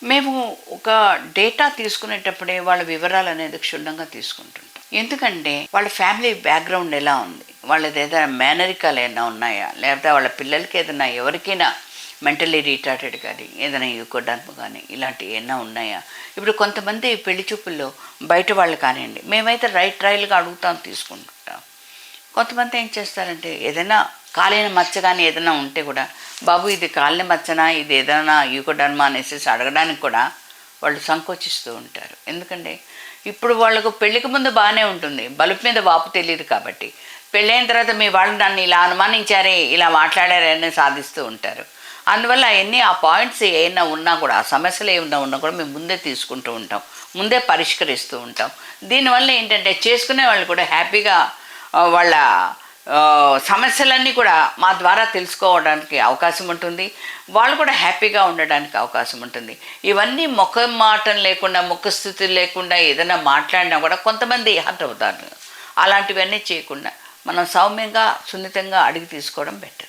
మేము ఒక డేటా తీసుకునేటప్పుడే వాళ్ళ వివరాలు అనేది క్షుణ్ణంగా తీసుకుంటుంటాం. ఎందుకంటే వాళ్ళ ఫ్యామిలీ బ్యాక్గ్రౌండ్ ఎలా ఉంది, వాళ్ళది ఏదైనా మేనరికాలు ఏమైనా ఉన్నాయా, లేకపోతే వాళ్ళ పిల్లలకి ఏదైనా ఎవరికైనా మెంటలీ రిటార్టెడ్ కానీ ఏదైనా యువకుడాత్మ కానీ ఇలాంటివి ఏమైనా ఉన్నాయా. ఇప్పుడు కొంతమంది పెళ్లి చూపుల్లో బయట వాళ్ళు కానివ్వండి, మేమైతే ట్రయల్గా అడుగుతాం, తీసుకుంటుంటాం. కొంతమంది ఏం చేస్తారంటే ఏదైనా కాలిన మచ్చ కానీ ఏదైనా ఉంటే కూడా, బాబు ఇది కాలిన మచ్చనా, ఇది ఏదైనా యూకోడర్మా అనేసి అడగడానికి కూడా వాళ్ళు సంకోచిస్తూ ఉంటారు. ఎందుకంటే ఇప్పుడు వాళ్ళకు పెళ్ళికి ముందు బాగానే ఉంటుంది, బలుపు మీద వాపు తెలియదు కాబట్టి, పెళ్ళైన తర్వాత మీ వాళ్ళు నన్ను ఇలా అనుమానించారే, ఇలా మాట్లాడారని సాధిస్తూ ఉంటారు. అందువల్ల అవన్నీ ఆ పాయింట్స్ ఏమైనా ఉన్నా కూడా, ఆ సమస్యలు ఏమైనా ఉన్నా కూడా మేము ముందే తీసుకుంటూ ఉంటాం, ముందే పరిష్కరిస్తూ ఉంటాం. దీనివల్ల ఏంటంటే చేసుకునే వాళ్ళు కూడా హ్యాపీగా వాళ్ళ సమస్యలన్నీ కూడా మా ద్వారా తెలుసుకోవడానికి అవకాశం ఉంటుంది, వాళ్ళు కూడా హ్యాపీగా ఉండడానికి అవకాశం ఉంటుంది. ఇవన్నీ ముఖ మాటం లేకుండా, ముఖస్థితి లేకుండా ఏదైనా మాట్లాడినా కూడా కొంతమంది హర్ట్ అవుతారు. అలాంటివన్నీ చేయకుండా మనం సౌమ్యంగా సున్నితంగా అడిగి తీసుకోవడం బెటర్.